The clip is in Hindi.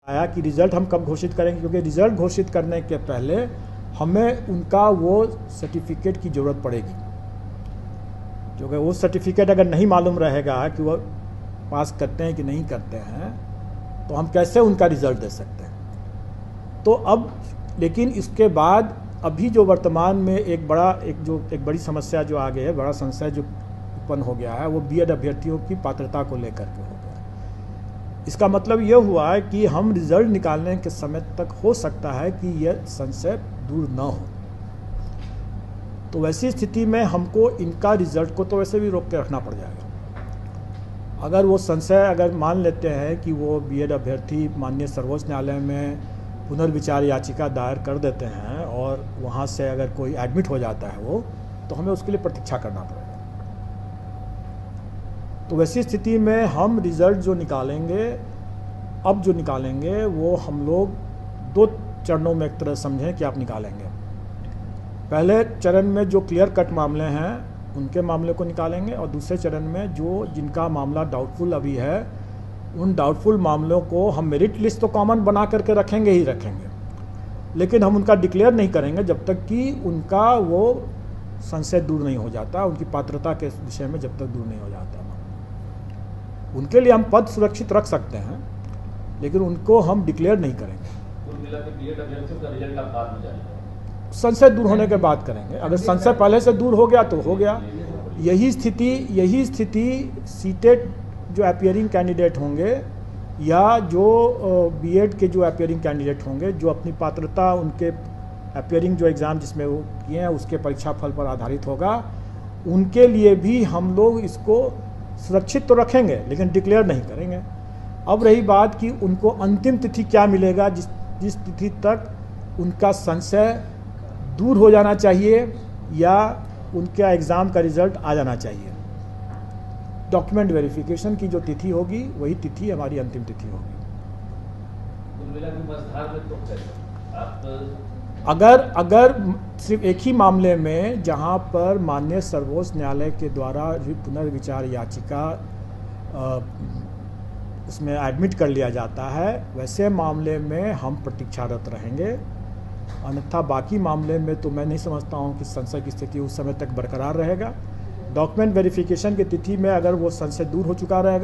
आया कि रिज़ल्ट हम कब घोषित करेंगे, क्योंकि रिज़ल्ट घोषित करने के पहले हमें उनका वो सर्टिफिकेट की ज़रूरत पड़ेगी, क्योंकि वो सर्टिफिकेट अगर नहीं मालूम रहेगा कि वो पास करते हैं कि नहीं करते हैं तो हम कैसे उनका रिज़ल्ट दे सकते हैं। तो अब लेकिन इसके बाद अभी जो वर्तमान में एक बड़ी समस्या जो आ गई है, बड़ा संशय जो उत्पन्न हो गया है, वो बीएड अभ्यर्थियों की पात्रता को लेकर के हो गया। इसका मतलब ये हुआ है कि हम रिज़ल्ट निकालने के समय तक हो सकता है कि यह संशय दूर न हो। तो वैसी स्थिति में हमको इनका रिज़ल्ट को तो वैसे भी रोक के रखना पड़ जाएगा। अगर वो संशय अगर मान लेते हैं कि वो बीएड अभ्यर्थी माननीय सर्वोच्च न्यायालय में पुनर्विचार याचिका दायर कर देते हैं और वहाँ से अगर कोई एडमिट हो जाता है वो, तो हमें उसके लिए प्रतीक्षा करना पड़ेगा। तो वैसी स्थिति में हम रिज़ल्ट जो निकालेंगे, अब जो निकालेंगे वो हम लोग 2 चरणों में एक तरह समझें कि आप निकालेंगे। पहले चरण में जो क्लियर कट मामले हैं उनके मामले को निकालेंगे, और दूसरे चरण में जिनका मामला डाउटफुल अभी है उन डाउटफुल मामलों को हम मेरिट लिस्ट तो कॉमन बना करके रखेंगे ही रखेंगे, लेकिन हम उनका डिक्लेयर नहीं करेंगे जब तक कि उनका वो संशय दूर नहीं हो जाता, उनकी पात्रता के विषय में जब तक दूर नहीं हो जाता। उनके लिए हम पद सुरक्षित रख सकते हैं, लेकिन उनको हम डिक्लेयर नहीं करेंगे। संशय दूर होने के बाद करेंगे। अगर संशय पहले से दूर हो गया तो हो गया। यही स्थिति सीटेट जो अपीयरिंग कैंडिडेट होंगे या जो बीएड के जो अपीयरिंग कैंडिडेट होंगे, जो अपनी पात्रता उनके अपीयरिंग जो एग्ज़ाम जिसमें वो किए हैं उसके परीक्षा फल पर आधारित होगा, उनके लिए भी हम लोग इसको सुरक्षित तो रखेंगे लेकिन डिक्लेयर नहीं करेंगे। अब रही बात कि उनको अंतिम तिथि क्या मिलेगा, जिस तिथि तक उनका संशय दूर हो जाना चाहिए या उनका एग्ज़ाम का रिज़ल्ट आ जाना चाहिए। डॉक्यूमेंट वेरिफिकेशन की जो तिथि होगी वही तिथि हमारी अंतिम तिथि होगी। अगर सिर्फ एक ही मामले में जहां पर माननीय सर्वोच्च न्यायालय के द्वारा पुनर्विचार याचिका उसमें एडमिट कर लिया जाता है, वैसे मामले में हम प्रतीक्षारत रहेंगे। अन्यथा बाकी मामले में तो मैं नहीं समझता हूं कि संशय की स्थिति उस समय तक बरकरार रहेगा। डॉक्यूमेंट वेरिफिकेशन की तिथि में अगर वो संशय दूर हो चुका रहेगा